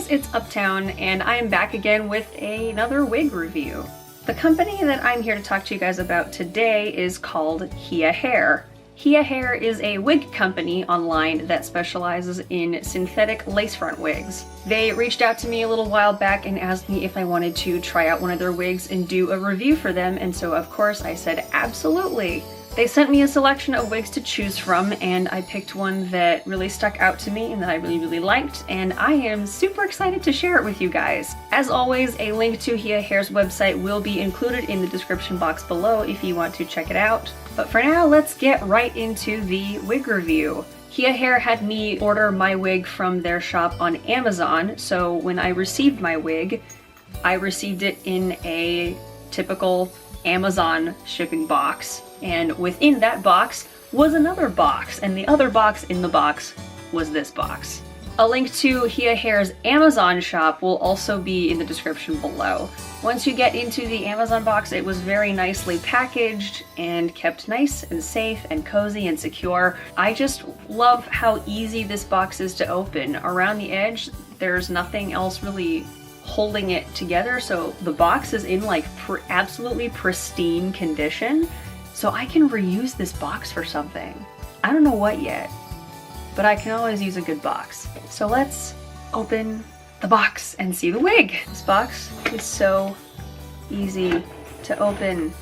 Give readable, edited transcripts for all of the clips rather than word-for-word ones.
guys, it's Uptown and I am back again with another wig review. The company that I'm here to talk to you guys about today is called Heahair. Heahair is a wig company online that specializes in synthetic lace front wigs. They reached out to me a little while back and asked me if I wanted to try out one of their wigs and do a review for them, and so of course I said absolutely. They sent me a selection of wigs to choose from, and I picked one that really stuck out to me and that I really liked, and I am super excited to share it with you guys. As always, a link to Heahair's website will be included in the description box below if you want to check it out. But for now, let's get right into the wig review. Heahair had me order my wig from their shop on Amazon, so when I received my wig, I received it in a typical Amazon shipping box. And within that box was another box, and the other box in the box was this box. A link to Heahair's Amazon shop will also be in the description below. Once you get into the Amazon box, it was very nicely packaged and kept nice and safe and cozy and secure. I just love how easy this box is to open. Around the edge, there's nothing else really holding it together, so the box is in like absolutely pristine condition. So I can reuse this box for something. I don't know what yet, but I can always use a good box. So let's open the box and see the wig. This box is so easy to open.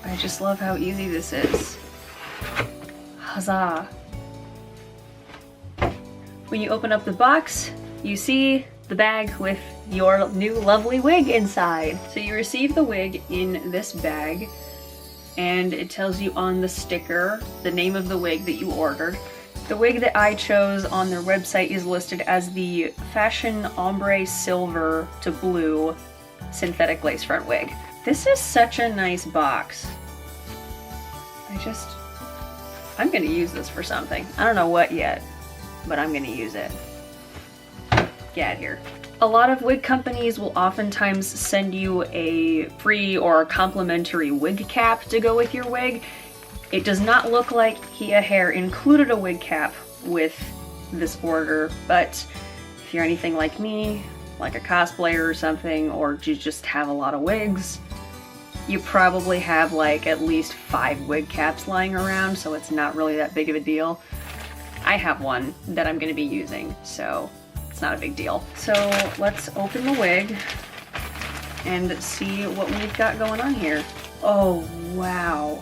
I just love how easy this is. Huzzah. When you open up the box, you see the bag with your new lovely wig inside. So you receive the wig in this bag, and it tells you on the sticker the name of the wig that you ordered. The wig that I chose on their website is listed as the Fashion Ombre Silver to Blue Synthetic Lace Front Wig. This is such a nice box. I'm gonna use this for something. I don't know what yet, but I'm gonna use it. Get out of here. A lot of wig companies will oftentimes send you a free or complimentary wig cap to go with your wig. It does not look like Heahair included a wig cap with this order, but if you're anything like me, like a cosplayer or something, or you just have a lot of wigs, you probably have like at least 5 wig caps lying around, so it's not really that big of a deal. I have one that I'm going to be using, so it's not a big deal. So let's open the wig and see what we've got going on here. Oh, wow.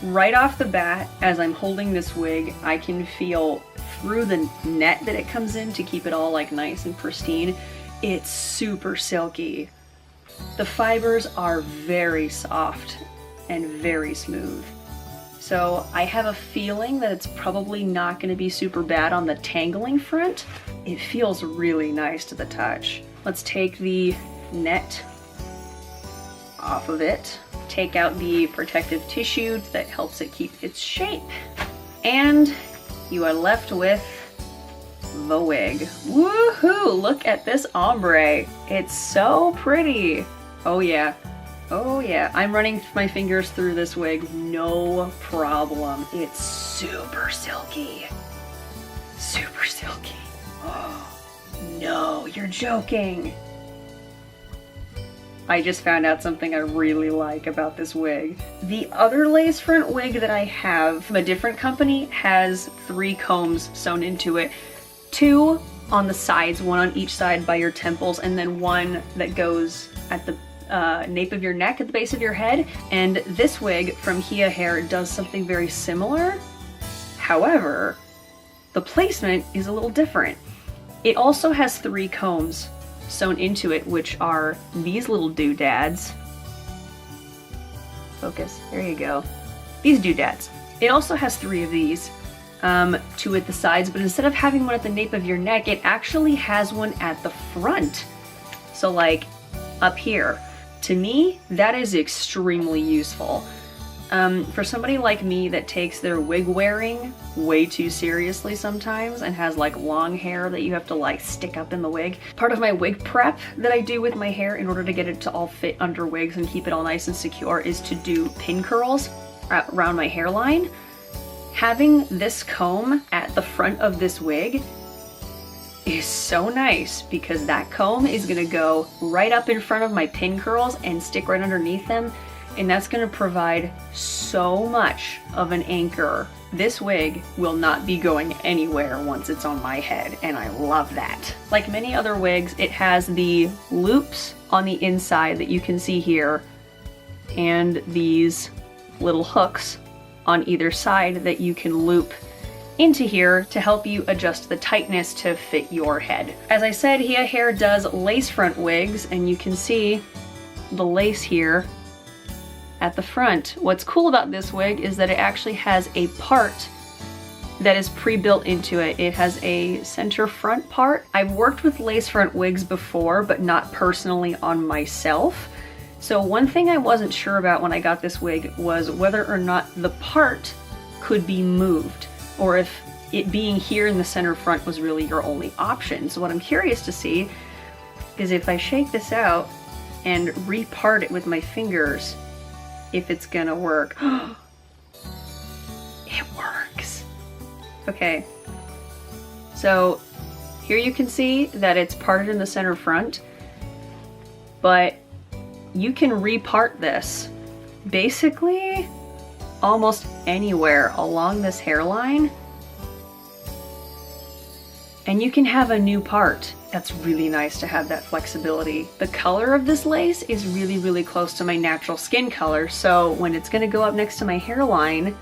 Right off the bat, as I'm holding this wig, I can feel through the net that it comes in to keep it all like nice and pristine. It's super silky. The fibers are very soft and very smooth. So I have a feeling that it's probably not going to be super bad on the tangling front. It feels really nice to the touch. Let's take the net off of it. Take out the protective tissue that helps it keep its shape. And you are left with the wig. Woohoo! Look at this ombre. It's so pretty. Oh yeah. Oh yeah, I'm running my fingers through this wig, no problem. It's super silky. Super silky. Oh, no, you're joking. I just found out something I really like about this wig. The other lace front wig that I have from a different company has 3 combs sewn into it. 2 on the sides, 1 on each side by your temples, and then 1 that goes at the nape of your neck at the base of your head. And this wig from Heahair does something very similar. However, the placement is a little different. It also has 3 combs sewn into it, which are these little doodads. Focus, there you go. These doodads. It also has 3 of these, 2 at the sides, but instead of having one at the nape of your neck, it actually has one at the front. So like up here. To me, that is extremely useful. For somebody like me that takes their wig wearing way too seriously sometimes and has like long hair that you have to like stick up in the wig, part of my wig prep that I do with my hair in order to get it to all fit under wigs and keep it all nice and secure is to do pin curls around my hairline. Having this comb at the front of this wig is so nice because that comb is gonna go right up in front of my pin curls and stick right underneath them, and that's gonna provide so much of an anchor. This wig will not be going anywhere once it's on my head, and I love that. Like many other wigs, it has the loops on the inside that you can see here, and these little hooks on either side that you can loop into here to help you adjust the tightness to fit your head. As I said, Heahair does lace front wigs, and you can see the lace here at the front. What's cool about this wig is that it actually has a part that is pre-built into it. It has a center front part. I've worked with lace front wigs before, but not personally on myself. So one thing I wasn't sure about when I got this wig was whether or not the part could be moved, or if it being here in the center front was really your only option. So what I'm curious to see is if I shake this out and repart it with my fingers, if it's gonna work. It works. Okay, so here you can see that it's parted in the center front, but you can repart this basically almost anywhere along this hairline, and you can have a new part. That's really nice to have that flexibility. The color of this lace is really, really close to my natural skin color, so when it's gonna go up next to my hairline,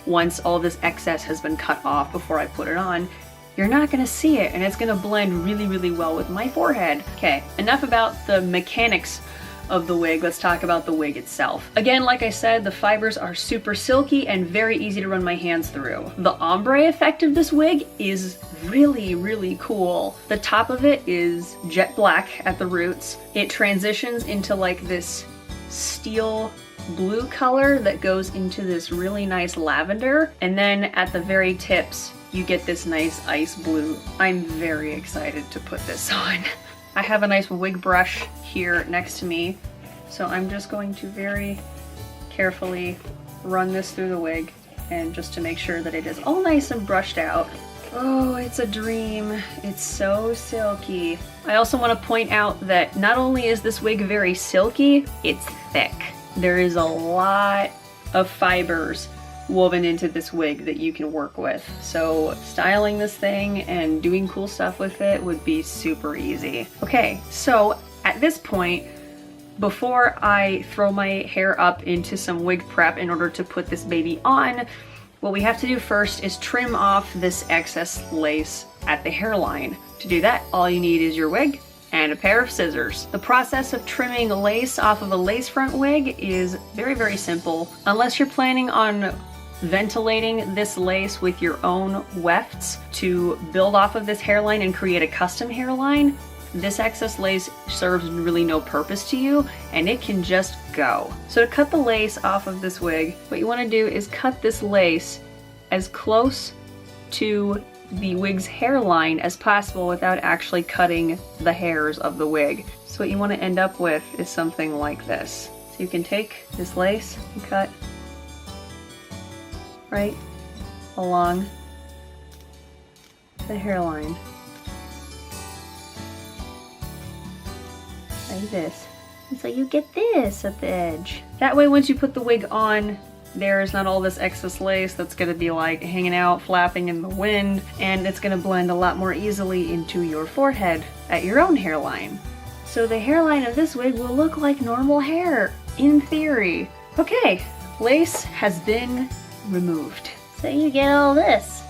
once all this excess has been cut off before I put it on, you're not gonna see it, and it's gonna blend really, really well with my forehead. Okay, enough about the mechanics of the wig. Let's talk about the wig itself. Again, like I said, the fibers are super silky and very easy to run my hands through. The ombre effect of this wig is really, really cool. The top of it is jet black at the roots. It transitions into like this steel blue color that goes into this really nice lavender, and then at the very tips you get this nice ice blue. I'm very excited to put this on. I have a nice wig brush here next to me, so I'm just going to very carefully run this through the wig, and just to make sure that it is all nice and brushed out. Oh, it's a dream. It's so silky. I also want to point out that not only is this wig very silky, it's thick. There is a lot of fibers woven into this wig that you can work with. So styling this thing and doing cool stuff with it would be super easy. Okay, so at this point, before I throw my hair up into some wig prep in order to put this baby on, what we have to do first is trim off this excess lace at the hairline. To do that, all you need is your wig and a pair of scissors. The process of trimming lace off of a lace front wig is very, very simple. Unless you're planning on ventilating this lace with your own wefts to build off of this hairline and create a custom hairline, this excess lace serves really no purpose to you, and it can just go. So to cut the lace off of this wig, what you want to do is cut this lace as close to the wig's hairline as possible without actually cutting the hairs of the wig. So what you want to end up with is something like this. So you can take this lace and cut right along the hairline. Like this. And so you get this at the edge. That way once you put the wig on, there's not all this excess lace that's gonna be like hanging out, flapping in the wind, and it's gonna blend a lot more easily into your forehead at your own hairline. So the hairline of this wig will look like normal hair, in theory. Okay, lace has been removed. So you get all this.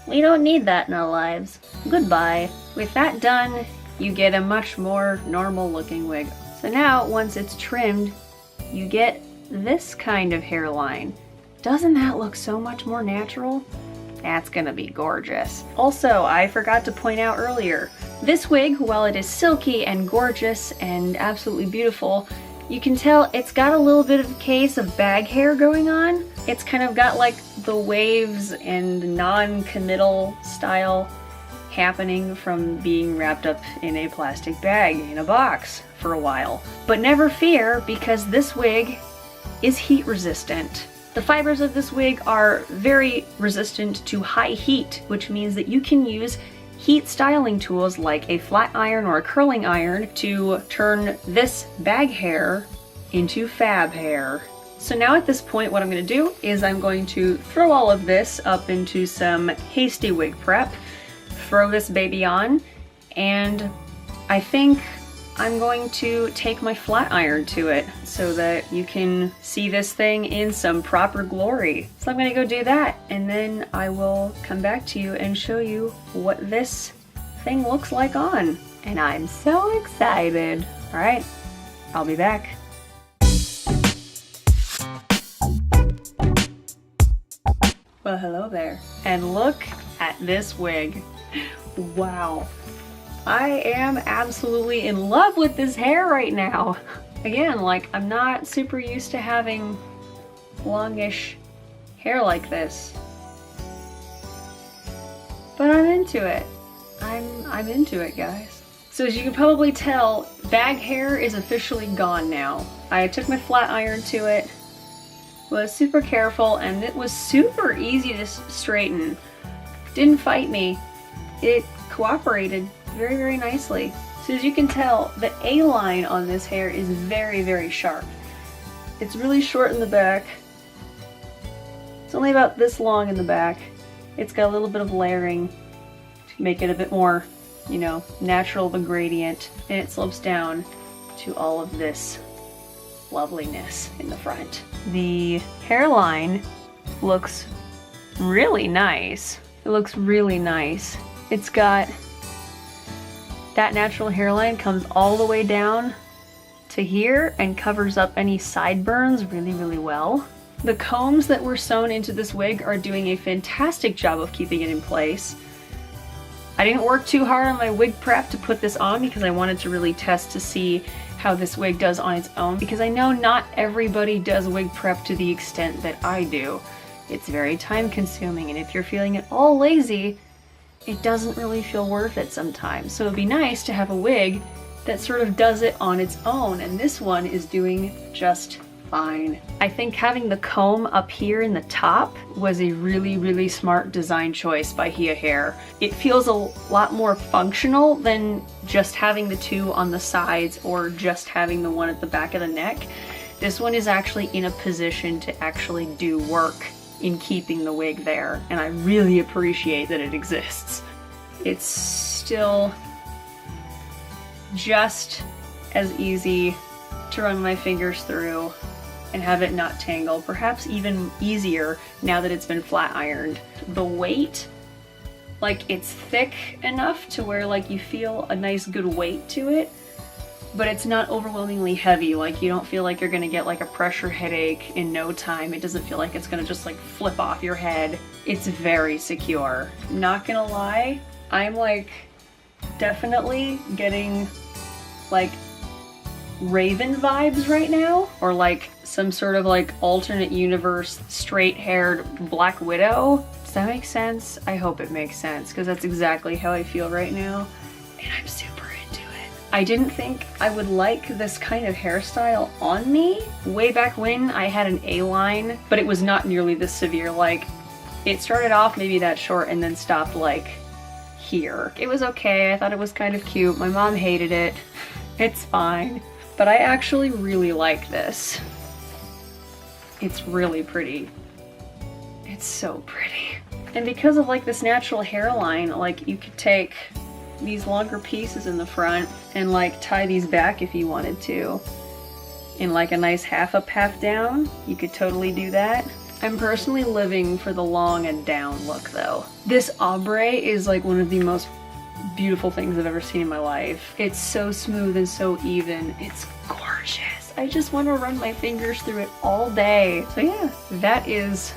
We don't need that in our lives. Goodbye. With that done, you get a much more normal looking wig. So now, once it's trimmed, you get this kind of hairline. Doesn't that look so much more natural? That's gonna be gorgeous. Also, I forgot to point out earlier, this wig, while it is silky and gorgeous and absolutely beautiful, you can tell it's got a little bit of a case of bag hair going on. It's kind of got like the waves and non-committal style happening from being wrapped up in a plastic bag in a box for a while. But never fear, because this wig is heat resistant. The fibers of this wig are very resistant to high heat, which means that you can use heat styling tools like a flat iron or a curling iron to turn this bag hair into fab hair. So now at this point what I'm going to do is I'm going to throw all of this up into some hasty wig prep, throw this baby on, and I think I'm going to take my flat iron to it so that you can see this thing in some proper glory. So I'm going to go do that, and then I will come back to you and show you what this thing looks like on. And I'm so excited. All right, I'll be back. Well, hello there. And look at this wig. Wow. I am absolutely in love with this hair right now. Again, like, I'm not super used to having longish hair like this. But I'm into it. I'm into it, guys. So as you can probably tell, bag hair is officially gone now. I took my flat iron to it, was super careful, and it was super easy to straighten. Didn't fight me. It cooperated very, very nicely. So as you can tell, the A-line on this hair is very, very sharp. It's really short in the back. It's only about this long in the back. It's got a little bit of layering to make it a bit more, you know, natural of a gradient, and it slopes down to all of this loveliness in the front. The hairline looks really nice. It looks really nice. It's got that natural hairline comes all the way down to here and covers up any sideburns really, really well. The combs that were sewn into this wig are doing a fantastic job of keeping it in place. I didn't work too hard on my wig prep to put this on because I wanted to really test to see how this wig does on its own, because I know not everybody does wig prep to the extent that I do. It's very time consuming, and if you're feeling at all lazy, it doesn't really feel worth it sometimes. So it'd be nice to have a wig that sort of does it on its own, and this one is doing just fine. I think having the comb up here in the top was a really, really smart design choice by Heahair. It feels a lot more functional than just having the two on the sides or just having the one at the back of the neck. This one is actually in a position to actually do work in keeping the wig there, and I really appreciate that it exists. It's still just as easy to run my fingers through and have it not tangle, perhaps even easier now that it's been flat ironed. The weight, like, it's thick enough to where like you feel a nice good weight to it, but it's not overwhelmingly heavy. Like, you don't feel like you're gonna get like a pressure headache in no time. It doesn't feel like it's gonna just like flip off your head. It's very secure. Not gonna lie, I'm like definitely getting like Raven vibes right now, or like some sort of like alternate universe straight-haired Black Widow. Does that make sense? I hope it makes sense, because that's exactly how I feel right now, and I'm super into it. I didn't think I would like this kind of hairstyle on me. Way back when I had an A-line, but it was not nearly this severe. Like, it started off maybe that short and then stopped like here. It was okay, I thought it was kind of cute. My mom hated it. It's fine. But I actually really like this. It's really pretty. It's so pretty. And because of like this natural hairline, like you could take these longer pieces in the front and like tie these back if you wanted to. In like a nice half up, half down. You could totally do that. I'm personally living for the long and down look though. This ombre is like one of the most beautiful things I've ever seen in my life. It's so smooth and so even. It's gorgeous. I just want to run my fingers through it all day. So yeah, that is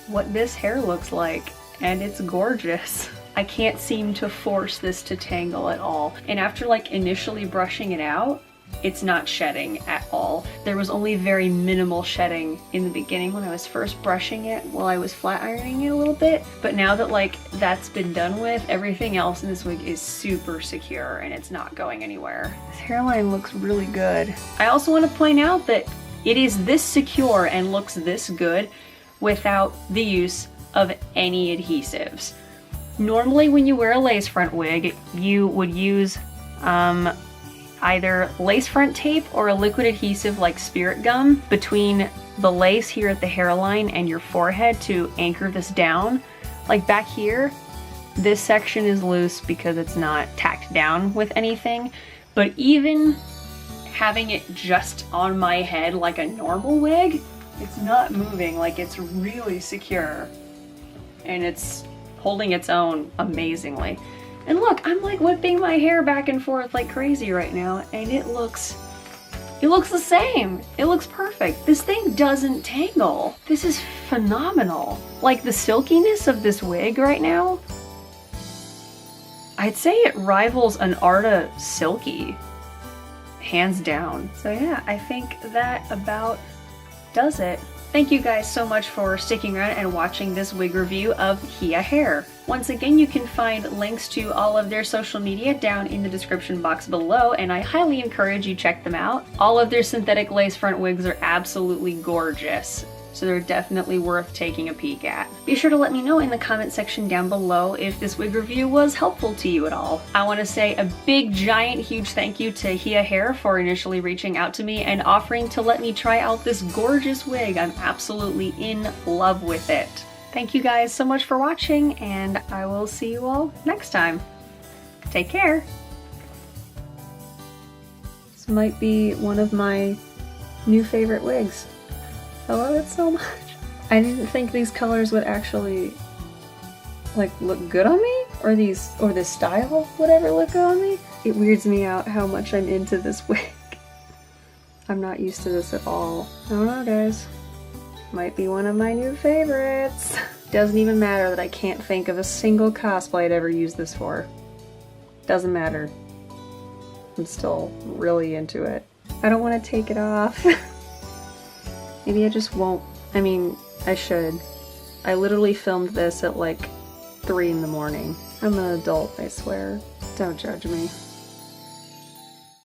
what this hair looks like, and it's gorgeous. I can't seem to force this to tangle at all. And after like initially brushing it out, it's not shedding at all. There was only very minimal shedding in the beginning when I was first brushing it while I was flat ironing it a little bit. But now that like that's been done with, everything else in this wig is super secure and it's not going anywhere. This hairline looks really good. I also want to point out that it is this secure and looks this good without the use of any adhesives. Normally when you wear a lace front wig, you would use either lace front tape or a liquid adhesive like spirit gum between the lace here at the hairline and your forehead to anchor this down. Like back here, this section is loose because it's not tacked down with anything, but even having it just on my head like a normal wig, it's not moving, like it's really secure and it's holding its own amazingly. And look, I'm like whipping my hair back and forth like crazy right now, and it looks the same. It looks perfect. This thing doesn't tangle. This is phenomenal. Like the silkiness of this wig right now, I'd say it rivals an Arta Silky, hands down. So yeah, I think that about does it. Thank you guys so much for sticking around and watching this wig review of Heahair. Once again, you can find links to all of their social media down in the description box below, and I highly encourage you check them out. All of their synthetic lace front wigs are absolutely gorgeous, so they're definitely worth taking a peek at. Be sure to let me know in the comment section down below if this wig review was helpful to you at all. I want to say a big, giant, huge thank you to Heahair for initially reaching out to me and offering to let me try out this gorgeous wig. I'm absolutely in love with it. Thank you guys so much for watching, and I will see you all next time. Take care! This might be one of my new favorite wigs. I love it so much. I didn't think these colors would actually like look good on me, or this style would ever look good on me. It weirds me out how much I'm into this wig. I'm not used to this at all. I don't know, guys. Might be one of my new favorites. Doesn't even matter that I can't think of a single cosplay I'd ever use this for. Doesn't matter. I'm still really into it. I don't want to take it off. Maybe I just won't. I mean, I should. I literally filmed this at like 3 in the morning. I'm an adult, I swear. Don't judge me.